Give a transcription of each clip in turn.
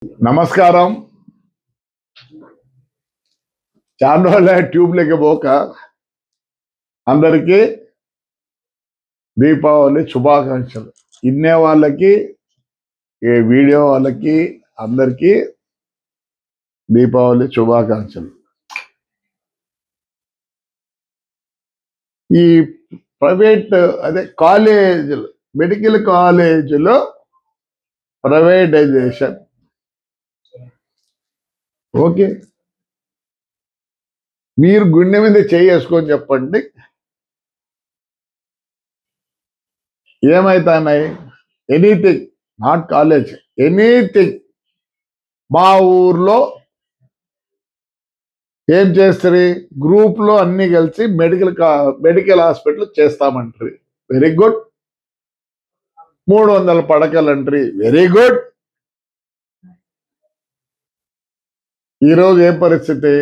నమస్కారం. చాలా రోజుల ట్యూబ్లకి పోక అందరికీ దీపావళి శుభాకాంక్షలు. ఇన్నే వాళ్ళకి, ఈ వీడియో వాళ్ళకి అందరికీ దీపావళి శుభాకాంక్షలు. ఈ ప్రైవేట్ కాలేజీలు, మెడికల్ కాలేజీలో ప్రైవేటైజేషన్ ఓకే, మీరు గుండె మీద చేసుకొని చెప్పండి, ఏమైతున్నాయి? Anything, not college, anything. మా ఊర్లో ఏం చేస్తారు? గ్రూప్లో అన్ని కలిసి మెడికల్ హాస్పిటల్ చేస్తామంటారు. Very good. 300 పడకలు అంటారు. Very good. ఈరోజు ఏం పరిస్థితి?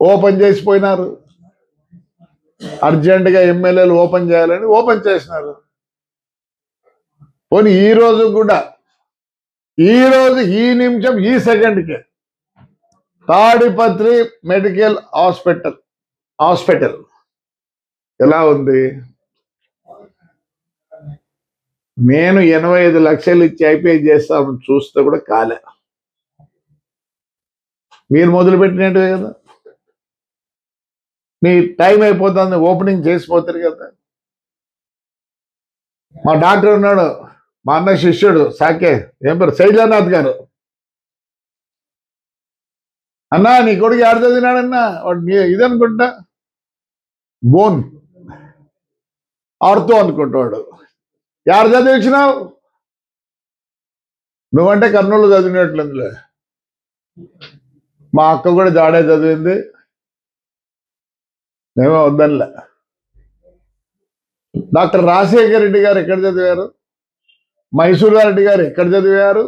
ఓపెన్ చేసిపోయినారు. అర్జెంటుగా ఎమ్మెల్యేలు ఓపెన్ చేయాలని ఓపెన్ చేసినారు. పోనీ ఈ రోజు కూడా, ఈ నిమిషం, ఈ సెకండ్కి తాడిపత్రి మెడికల్ హాస్పిటల్ ఎలా ఉంది? నేను 85 లక్షలు ఇచ్చి ఐపీఐ చేస్తామని చూస్తే కూడా కాలే. మీరు మొదలుపెట్టినట్టే కదా, మీ టైం అయిపోతుంది, ఓపెనింగ్ చేసిపోతారు కదా. మా డాక్టర్ ఉన్నాడు, మా అన్న శిష్యుడు సాకే, ఏం పేరు, శైలనాథ్ గారు. అన్నా నీ కొడుకు ఎవరు చదివినాడన్నా? వాడు ఇదనుకుంటా, బోన్ ఆర్తో అనుకుంటాడు. ఎవరు చదివించినావు? నువ్వంటే కర్నూలు చదివినట్లుందిలే. మా అక్క కూడా జాడే చదివింది, మేమే వద్దనిలే. డాక్టర్ రాజశేఖర రెడ్డి గారు ఎక్కడ చదివారు? మైసూరారెడ్డి గారు ఎక్కడ చదివారు?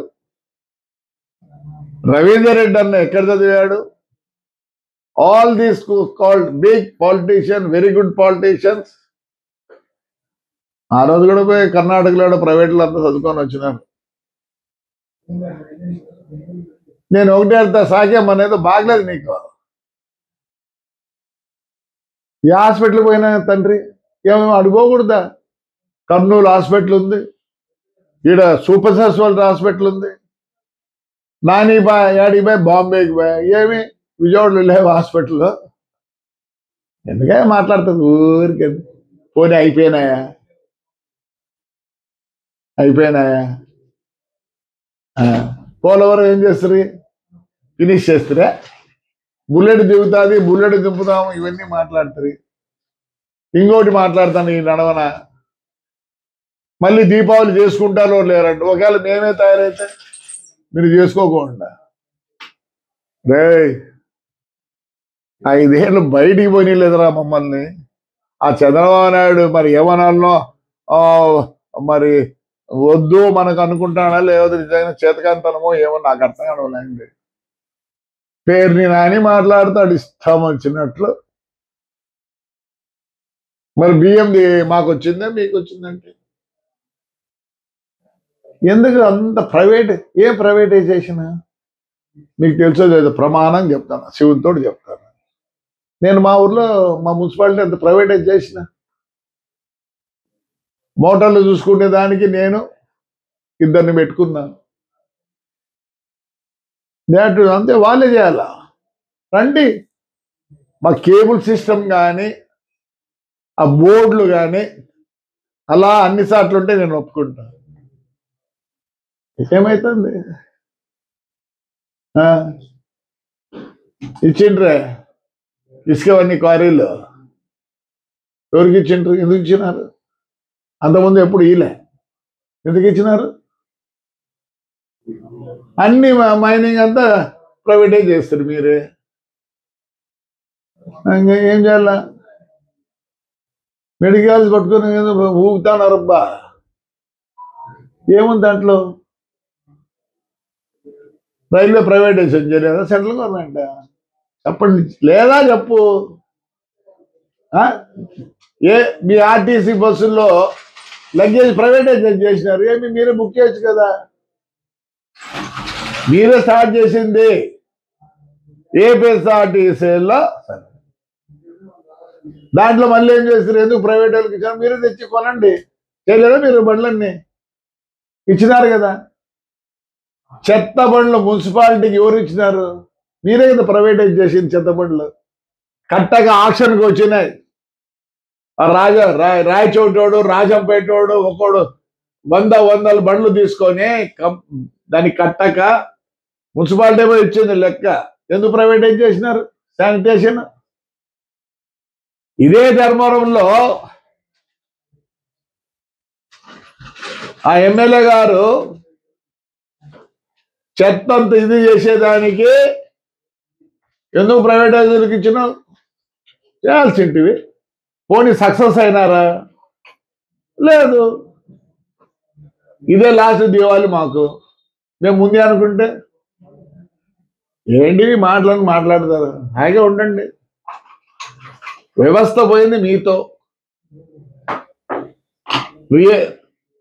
రవీందర్ రెడ్డి అన్న ఎక్కడ చదివాడు? All these called big politician, very good politicians. ఆ రోజు కూడా పోయి కర్ణాటకలో ప్రైవేట్లో అంతా చదువుకొని వచ్చినారు. నేను ఒకటే అర్థం, సాకేం అనేది బాగలేదు నీకు. ఈ హాస్పిటల్ పోయినా తండ్రి ఏమేమి అడుకోకూడదా? కర్నూలు హాస్పిటల్ ఉంది, ఈడ సూపర్ స్పెషాలిటీ హాస్పిటల్ ఉంది. నాని బాయ్ యాడికి బాయ్, బాంబేకి బాయ్, ఏమి విజయవాడలో లేవు హాస్పిటల్లో. ఎందుకే మాట్లాడుతుంది ఊరికి? పోనీ అయిపోయినాయా? పోలవరం ఏం చేస్తారు? ఫినిష్ చేస్తారా? బుల్లెట్ దిగుతుంది, బుల్లెట్ దింపుతాము, ఇవన్నీ మాట్లాడతారు. ఇంకోటి మాట్లాడతాను, ఈ నడవన మళ్ళీ దీపావళి చేసుకుంటారో లేరంట. ఒకవేళ మేమే తయారైతే మీరు చేసుకోకుండా రే 5 ఏళ్ళు బయటికి పోనీలేదురా మమ్మల్ని. ఆ చంద్రబాబు నాయుడు మరి ఏమనాలనో మరి వద్దు మనకు అనుకుంటానా, లేకపోతే నిజంగా చేతకాంతనమో ఏమో నాకు అర్థం కావాలండి. పేరుని నాని మాట్లాడతాడు ఇష్టం వచ్చినట్లు. మరి బియ్యంది మాకు వచ్చిందే మీకు వచ్చిందంటే ఎందుకు అంత ప్రైవేట్? ఏ ప్రైవేటైజేషన్ మీకు తెలుసో లేదు, ప్రమాణం చెప్తాను, శివునితో చెప్తాను. నేను మా ఊర్లో మా మున్సిపాలిటీ అంత ప్రైవేటైజ్ చేసిన, మోటార్లు చూసుకునే దానికి నేను 2 పెట్టుకున్నాను. అంతే, వాళ్ళే చేయాలా? రండి, మా కేబుల్ సిస్టమ్ కానీ ఆ బోర్డులు కానీ అలా అన్ని సార్లు ఉంటే నేను ఒప్పుకుంటాను. ఏమైతుంది? ఇచ్చిండ్రే ఇసుకవన్నీ క్వారీలు ఎవరికి ఇచ్చిండ్రు? ఎందుకు ఇచ్చినారు? అంతకుముందు ఎప్పుడు ఇలే, ఎందుకు ఇచ్చినారు? అన్ని మైనింగ్ అంతా ప్రైవేటైజ్ చేస్తారు మీరే. ఏం చేయాల? మెడికల్స్ పట్టుకుని ఊగుతానరబ్బా, ఏముంది దాంట్లో? రైల్వే ప్రైవేటైజేషన్ చేయలేదా సెంట్రల్ గవర్నమెంట్? చెప్పండి, లేదా చెప్పు. మీ ఆర్టీసీ బస్సుల్లో లగేజ్ ప్రైవేటైజేషన్ చేసినారు, ఏమి మీరే బుక్ చేయొచ్చు కదా. మీరే స్టార్ట్ చేసింది ఏపీఎస్ఆర్టీసీలో. దాంట్లో మళ్ళీ ఏం చేస్తారు? ఎందుకు ప్రైవేట్ వాళ్ళకి ఇచ్చారు? మీరే తెచ్చి కొనండి. చేయలేదా మీరు? బండ్లన్నీ ఇచ్చినారు కదా. చెత్త బండ్లు మున్సిపాలిటీకి ఎవరు ఇచ్చినారు? మీరే కదా ప్రైవేటైజ్ చేసింది చెత్త బండ్లు. కట్టగా ఆక్షన్కి వచ్చినాయి. రాయచోటోడు, రాజంపేటోడు ఒకడు వందల బండ్లు తీసుకొని దానికి కట్టక మున్సిపాలిటీ ఇచ్చింది లెక్క. ఎందుకు ప్రైవేటైజ్ చేసినారు? శానిటేషన్. ఇదే ధర్మవరంలో ఆ ఎమ్మెల్యే గారు చెత్తంత ఇది చేసేదానికి ఎందుకు ప్రైవేటైజర్కి ఇచ్చినావు? చేయాల్సింటివి. పోనీ సక్సెస్ అయినారా? లేదు. ఇదే లాస్ట్ దీవాలి మాకు. మేము ముందే అనుకుంటే ఏంటి మాట్లాడతారు? హాయిగా ఉండండి. వ్యవస్థ పోయింది మీతో.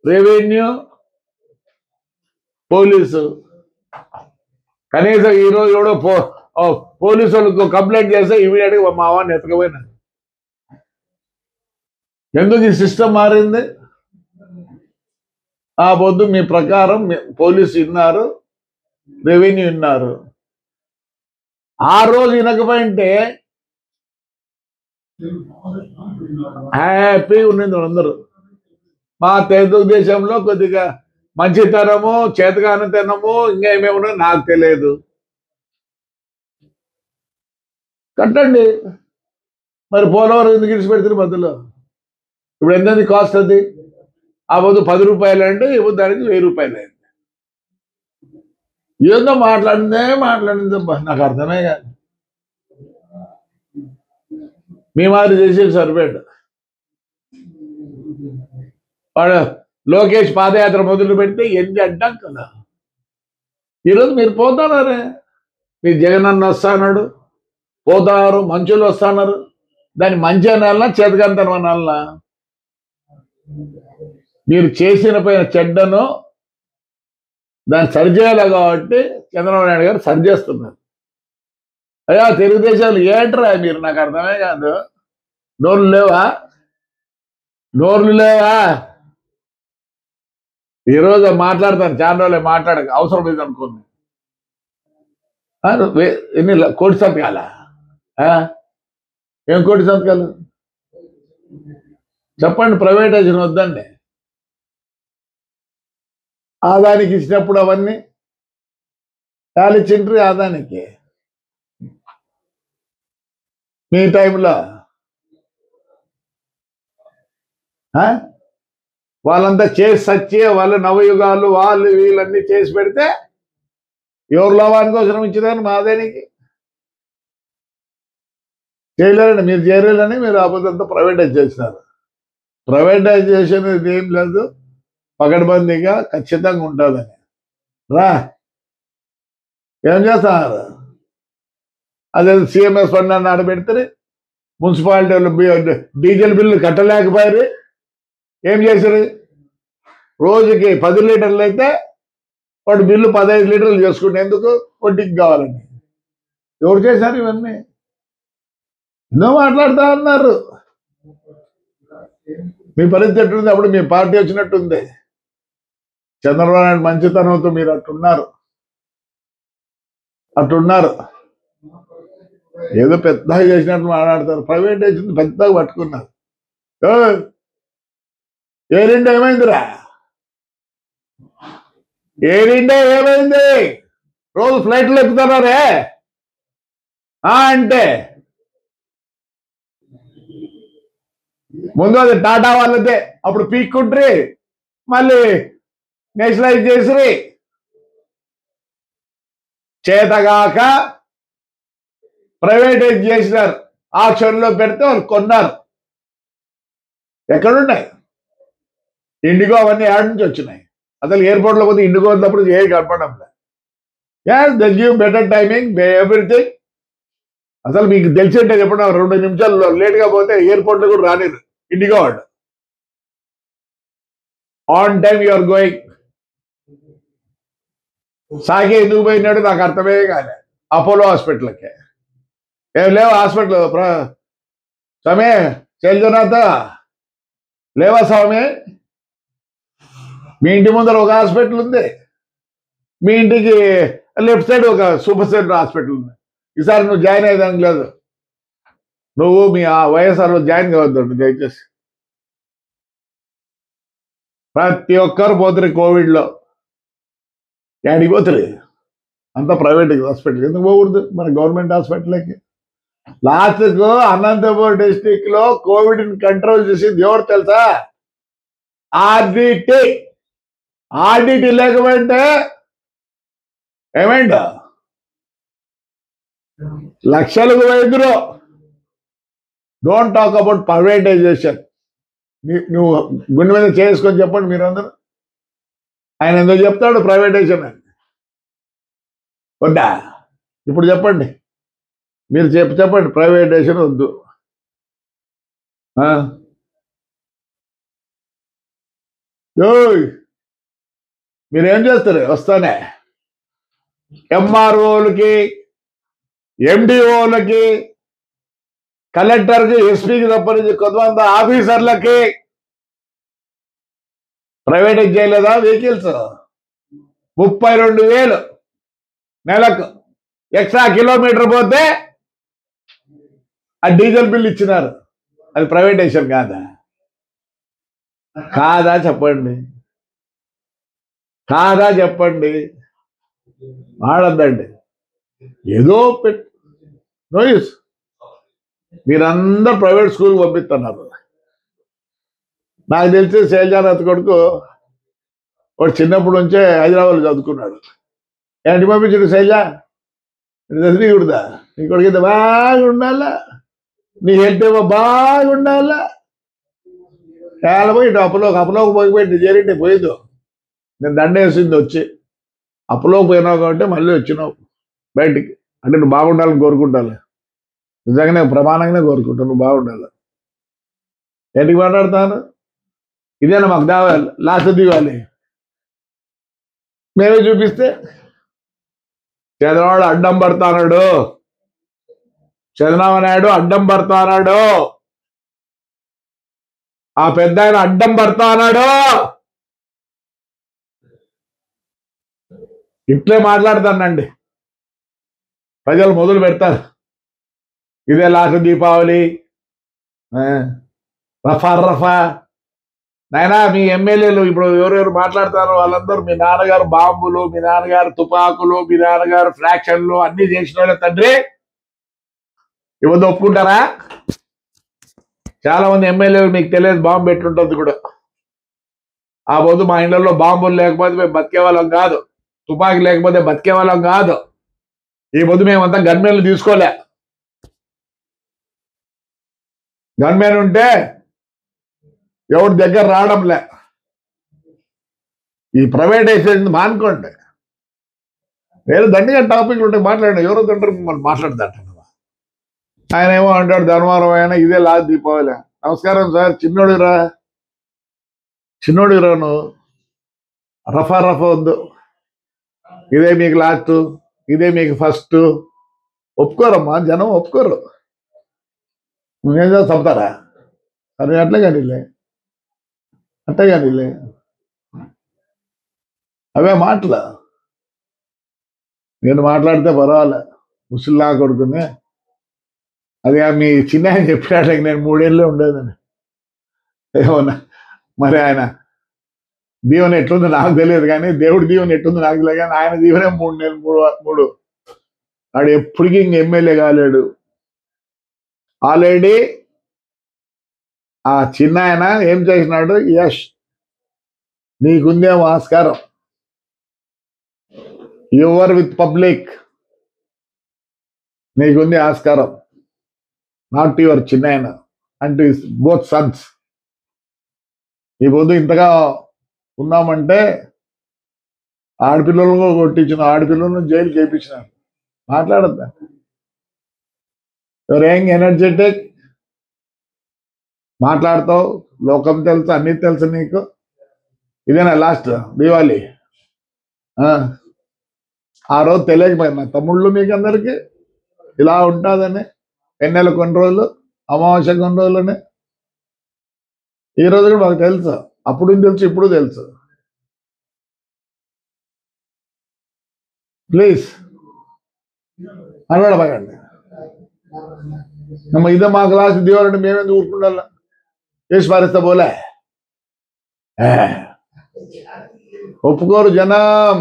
Revenue, police. కనీసం ఈరోజు కూడా పోలీసు వాళ్ళకు కంప్లైంట్ చేస్తే ఇమీడియట్గా మా వాడిని ఎత్తకపోయినా. ఎందుకు ఈ సిస్టమ్ మారింది? ఆ పొద్దు మీ ప్రకారం పోలీసు విన్నారు, రెవెన్యూ విన్నారు. ఆ రోజు వినకపోయింటే హ్యాపీగా ఉన్నది అందరూ. మా తెలుగుదేశంలో కొద్దిగా మంచితనము, చేతగానితనము, ఇంకా ఏమేమో నాకు తెలియదు. కట్టండి. మరి పోలవరం ఎందుకు ఇడిచి పెడుతుంది మధ్యలో? ఇప్పుడు ఎంత కాస్ట్ అది? ఆ పొద్దు 10 రూపాయలు అంటే ఇప్పుడు దానికి 1000 రూపాయలు అయింది. ఏదో మాట్లాడిందబ్బా, నాకు అర్థమే కాదు. మీ మాదిరి చేసేది సరిపోయాడు. వాడు లోకేష్ పాదయాత్ర మొదలు పెడితే ఎన్ని అడ్డం కదా. ఈరోజు మీరు పోతున్నారే. మీ జగన్ అన్న వస్తాడు, పోతారు, మంచులు వస్తున్నారు. దాన్ని మంచి అనాలన్నా చేతకంతనం అనాలన్నా? మీరు చేసిన పైన చెడ్డను దాన్ని సరిచేయాలి కాబట్టి చంద్రబాబు నాయుడు గారు సరిచేస్తున్నారు. అయ్యా తెలుగుదేశాలు ఏంట్రా మీరు? నాకు అర్థమే కాదు. నోర్లు లేవా? ఈరోజు మాట్లాడతాను, చాలా రోజులే మాట్లాడక, అవసరం లేదు అనుకోండి. ఎన్ని కోటి సంతకాల? ఏం కోటి సంతకాలు చెప్పండి. ప్రైవేటైజేషన్ వద్దండి. ఆదానికి ఇచ్చినప్పుడు అవన్నీ ఇచ్చిండ్రి. ఆదానికి మీ టైంలో వాళ్ళంతా చేసి సచ్చి వాళ్ళు నవయుగాలు వాళ్ళు వీళ్ళన్నీ చేసి పెడితే ఎవరు లాభానికి అవసరం ఇచ్చేదాన్ని మాదేనికి చేయలేరండి. మీరు చేయలేరని మీరు అబద్ధంతా ప్రైవేటైజ్ చేసినారు. ప్రైవేటైజేషన్ ఇది ఏం లేదు, పకడ్బందీగా ఖచ్చితంగా ఉంటుందని. ఏం చేస్తున్నారు? అదే సిఎంఎస్ ఫండ్ అని ఆడబెడితే మున్సిపాలిటీ వాళ్ళు డీజిల్ బిల్లు కట్టలేకపోయారు. ఏం చేశారు? రోజుకి 10 లీటర్లు అయితే వాడు బిల్లు 15 లీటర్లు చేసుకుంటే ఎందుకు? వడ్డీకి కావాలని. ఎవరు చేశారు ఇవన్నీ? ఎన్నో మాట్లాడుతూ ఉన్నారు. మీ పరిస్థితి ఎట్టుంది? అప్పుడు మీ పార్టీ వచ్చినట్టుంది. చంద్రబాబు నాయుడు మంచితనంతో మీరు అట్టున్నారు. ఏదో పెద్దగా చేసినట్టు మాట్లాడతారు. ప్రైవేటైజేషన్ పెద్దగా పట్టుకున్నారు. ఎయిర్ ఇండియా ఏమైందిరా? ఎయిర్ ఇండియా ఏమైంది? రోజు ఫ్లైట్లు ఎక్కుతున్నారే అంటే ముందు అది టాటా వాళ్ళదే. అప్పుడు పీక్కుంట్రీ, మళ్ళీ నేషనలైజ్ చేసి చేతగాక ప్రైవేటైజ్ చేసినారు. ఆక్షన్లో పెడితే వాళ్ళు కొన్నారు. ఎక్కడున్నాయి? ఇండిగో అవన్నీ యాడ్ నుంచి వచ్చినాయి. అసలు ఎయిర్పోర్ట్లో పోతే ఇండిగో ఉన్నప్పుడు ఏది కనపడం లేదు. They give better timing, everything. అసలు మీకు తెలిసింటే చెప్పండి, 2 నిమిషాలు లేట్గా పోతే ఎయిర్పోర్ట్లో కూడా రానిరు ఇండిగో వాడు. On time you are going. సాగే ఎందుకు పోయినాడు నాకు అర్థమే కాలే. అపోలో హాస్పిటల్కి ఏం లేవు హాస్పిటల్ స్వామి శైలజనాథ లేవా స్వామి? మీ ఇంటి ముందర ఒక హాస్పిటల్ ఉంది, మీ ఇంటికి లెఫ్ట్ సైడ్ ఒక సూపర్ సెంటర్ హాస్పిటల్ ఉంది. ఈసారి నువ్వు జాయిన్ అయ్యేదానికి లేదు, నువ్వు మీ వైఎస్ఆర్లో జాయిన్ కావద్దండి దయచేసి. ప్రతి ఒక్కరు పోతారు కోవిడ్లో, యాడికి పోతారు? అంతా ప్రైవేట్ హాస్పిటల్, ఎందుకు పోకూడదు మన గవర్నమెంట్ హాస్పిటల్కి? లాస్ట్కు అనంతపురం డిస్టిక్ లో కోవిడ్ కంట్రోల్ చేసింది ఎవరు తెలుసా? ఆర్డిటి. ఆర్డిటి లేకపోతే ఏమైందా? లక్షలకు వైద్యులు. Don't talk about privatisation. నువ్వు గుండె మీద చేసుకొని చెప్పండి మీరందరూ. ఆయన ఎందుకు చెప్తాడు ప్రైవేటైజేషన్ అని? వద్దా? ఇప్పుడు చెప్పండి, మీరు చెప్పండి ప్రైవేటైజేషన్ వద్దు. మీరేం చేస్తారు? వస్తానే ఎంఆర్ఓలకి, ఎండిఓలకి, కలెక్టర్కి, ఎస్పీకి తప్పనించి కొంతమంది ఆఫీసర్లకి ప్రైవేటైజ్ చేయలేదా వెహికల్స్? 32,000 నెలకు. ఎక్స్ట్రా కిలోమీటర్ పోతే ఆ డీజిల్ బిల్ ఇచ్చినారు. అది ప్రైవేటైజేషన్ కాదా? కాదా చెప్పండి, కాదా చెప్పండి. వాడద్దండి ఏదో నోయిస్. మీరందరూ ప్రైవేట్ స్కూల్కి పంపిస్తున్నారు. నాకు తెలిసి శైలజానాథ్ కొడుకు వాడు చిన్నప్పటి నుంచే హైదరాబాద్లో చదువుకున్నాడు. ఏంటి పంపించాడు? శైలజ చదివికూడదా? నీ కొడుకు అయితే బాగుండాలా, నీ హెల్త్ ఏమో బాగుండాలా. చాలా పోయి అప్పులోకి పోయిపోయి చేరింటే పోయిందో. నేను దండేసింది వచ్చి అప్పులోకి పోయినావు కాబట్టి మళ్ళీ వచ్చినావు బయటికి. అంటే నువ్వు బాగుండాలని కోరుకుంటాను, నిజంగానే ప్రమాణంగానే కోరుకుంటాను నువ్వు బాగుండాలి. ఏంటికి మాట్లాడతాను? ఇదేనా మాకు దావాలి లాస్ట్ దివాలి? మేమే చూపిస్తే చంద్రబాబు అడ్డం పడతాడు, చంద్రబాబు నాయుడు అడ్డం పడతాడు, ఆ పెద్ద ఆయన అడ్డం పడతాడు. ఇట్లే మాట్లాడతానండి, ప్రజలు మొదలు పెడతారు. ఇదే లాస్ట్ దీపావళి, రఫా. నాయనా మీ ఎమ్మెల్యేలు ఇప్పుడు ఎవరెవరు మాట్లాడతారో వాళ్ళందరూ మీ నాన్నగారు బాంబులు, మీ నాన్నగారు తుపాకులు, మీ నాన్నగారు ఫ్రాక్షన్లు అన్ని చేసిన వాళ్ళే తండ్రి. ఇవన్నీ ఒప్పుకుంటారా? చాలా మంది ఎమ్మెల్యేలు మీకు తెలియదు బాంబు పెట్టుంటుంది కూడా. ఆ పొద్దు మా ఇళ్లలో బాంబులు లేకపోతే మేము బతికే వాళ్ళం కాదు, తుపాకీ లేకపోతే బతికే వాళ్ళం కాదు. ఈ పొద్దు మేమంతా గన్మెన్లు తీసుకోలే. గన్మెన్ ఉంటే ఎవరి దగ్గర రావడంలే. ఈ ప్రైవేటైజేషన్ మానుకోండి. వేరే దండిగా టాపిక్లు ఉంటాయి, మాట్లాడండి. ఎవరో తండ్రి మిమ్మల్ని మాట్లాడదంట. ఆయన ఏమో అంటాడు ధర్మవరం అయినా ఇదే లాస్ట్ దీపావళి. నమస్కారం సార్, చిన్నోడిరా నువ్వు. రఫా వద్దు, ఇదే మీకు లాస్ట్, ఇదే మీకు ఫస్ట్. ఒప్పుకోరమ్మా, జనం ఒప్పుకోరు. నువ్వేం చేస్తా చంపుతారా? అది అట్లే కానీలే, అవే మాటలు. నేను మాట్లాడితే పర్వాలే, ముసలిలా కొడుకుని. అది మీ చిన్న ఆయన చెప్పినట్లకి నేను 3 ఏళ్ళే ఉండేదని. ఏమన్నా మరి ఆయన దీవెన ఎట్లుందో నాకు తెలియదు, కానీ దేవుడి దీవెన ఎట్లుందో నాకు తెలియదు. కానీ ఆయన దీవెనే 3 నెలలు 3 వాడు ఎప్పటికీ ఇంక ఎమ్మెల్యే కాలేడు. ఆల్రెడీ ఆ చిన్న ఆయన ఏం చేసినాడు? యష్ నీకుందేమో ఆస్కారం, యువర్ విత్ పబ్లిక్, నీకుంది ఆస్కారం. నాట్ యువర్ చిన్న ఆయన అండ్ బోత్ సన్స్. ఈ పొద్దు ఇంతగా ఉన్నామంటే ఆడపిల్లలను కొట్టించిన, ఆడపిల్లలను జైలు చేయించినారు. మాట్లాడద్దా? యువర్ యంగ్ ఎనర్జెటిక్, మాట్లాడతావు, లోకం తెలుసు, అన్ని తెలుసు నీకు. ఇదేనా లాస్ట్ దివాళీ? ఆ రోజు తెలియకపోయినా తమ్ముళ్ళు మీకు అందరికీ ఇలా ఉంటుందని ఎన్నెల కొన్ని రోజులు అమావాస్య కొన్ని రోజులని ఈ రోజు కూడా మాకు తెలుసు అప్పుడు తెలుసు ఇప్పుడు తెలుసు ప్లీజ్ అనబడకండి நம்ம இதை మా క్లాస్ దివాలంటే మేమేందుకు ఊరుకుండాలా చేసి పారిస్తా పోలే ఒప్పుకోరు జనం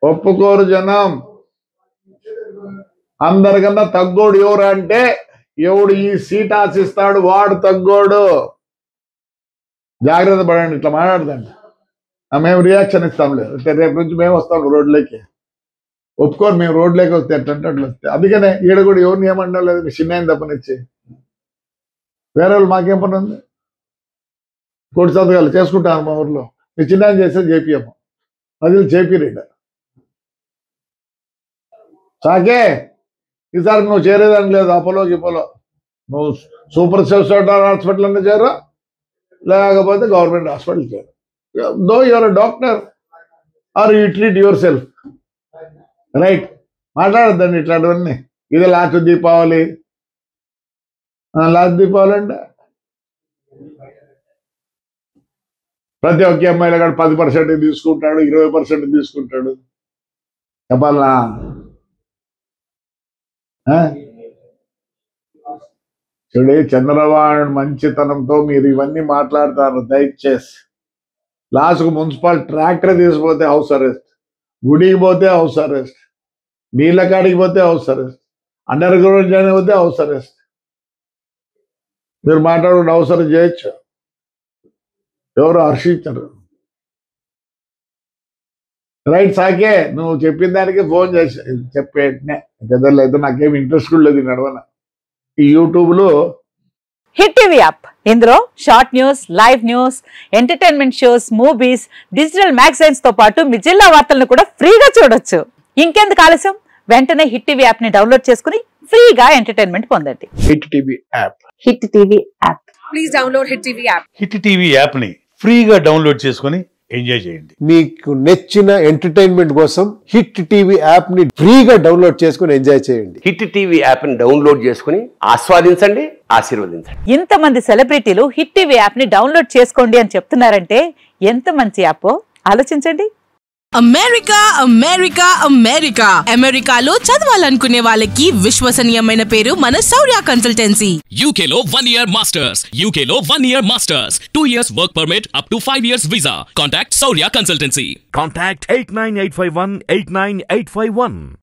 ఒప్పుకోరు జనం అందరికన్నా తగ్గోడు ఎవరు అంటే ఎవడు ఈ సీట్ ఆశిస్తాడు వాడు తగ్గోడు జాగ్రత్త పడండి ఇట్లా మాట్లాడదండి మేము రియాక్షన్ ఇస్తాంలే రేపు నుంచి మేము వస్తాం రోడ్లోకి ఒప్పుకోరు మేము రోడ్లోకి వస్తే ఎట్లంటే అట్లా వస్తే అందుకనే ఈడ కూడా ఎవరిని ఏమంటాం లేదు మీ చిన్న తప్పనిచ్చి వేరే వాళ్ళు మాకేం పని ఉంది కోటి సంతకాలు చేసుకుంటాను మా ఊర్లో మీ చిన్న చేస్తే చేపియము ప్రజలు చేపిరీడ సాకే ఈసారి నువ్వు చేరేదానికి లేదు అపోలో గిపోలో నువ్వు సూపర్ స్పెషాలిటీ హాస్పిటల్ అంటే చేరు లేకపోతే గవర్నమెంట్ హాస్పిటల్ చేరు though your doctor are you treat yourself right మాట్లాడద్దండి ఇట్లాంటివన్నీ ఇది లాస్ట్ దీపావళి అంటే ప్రతి ఒక్క అమ్మాయిలో కూడా 10% తీసుకుంటాడు 20% తీసుకుంటాడు చెప్పాలా చూడే చంద్రబాబు మంచితనంతో మీరు ఇవన్నీ మాట్లాడతారు దయచేసి లాస్ట్కు మున్సిపల్ ట్రాక్టర్ తీసుకుపోతే హౌస్ అరెస్ట్ గుడికి పోతే హౌస్ అరెస్ట్ నీళ్ళ కాడికి పోతే house arrest under ground join పోతే హౌస్ అరెస్ట్ మీరు మాట్లాడుకుంటే హౌస్ అరెస్ట్ చేయొచ్చు ఎవరు హర్షించరు రైట్ సాకే నువ్వు చెప్పిన దానికి ఫోన్ చేసి చెప్పేటనే పెద్దలు అయితే నాకేం ఇంట్రెస్ట్ కూడా లేదు నడవన ఈ యూట్యూబ్లో హిట్ టీవీ యాప్ ఇందులో short news live news entertainment shows movies digital magazines తో పాటు మీ జిల్లా వార్తలను కూడా ఫ్రీగా చూడొచ్చు ఇంకెందుకు ఆలస్యం వెంటనే హిట్ టీవీ యాప్ ని డౌన్లోడ్ చేసుకుని ఫ్రీగా ఎంటర్టైన్మెంట్ పొందండి hit TV app hit TV app please download hit TV app hit TV app ని ఫ్రీగా డౌన్లోడ్ చేసుకుని ఎంజాయ్ చేయండి మీకు నచ్చిన ఎంటర్టైన్మెంట్ కోసం హిట్ టీవీ యాప్ ని ఫ్రీగా డౌన్లోడ్ చేసుకుని ఎంజాయ్ చేయండి హిట్ టీవీ యాప్ ని డౌన్లోడ్ చేసుకుని ఆస్వాదించండి ఆశీర్వదించండి ఇంతమంది సెలబ్రిటీలు హిట్ టీవీ యాప్ ని డౌన్లోడ్ చేసుకోండి అని చెప్తున్నారంటే ఎంత మంచి యాప్ ఆలోచించండి అమెరికా అమెరికా అమెరికా అమెరికాలో చదవాలనుకునే వాళ్ళకి విశ్వసనీయమైన పేరు మన శౌర్య కన్సల్టెన్సీ UK లో 1 year masters UK లో 1 year masters 2 years work permit up to 5 years visa contact Saurya Consultancy Contact 89851 89851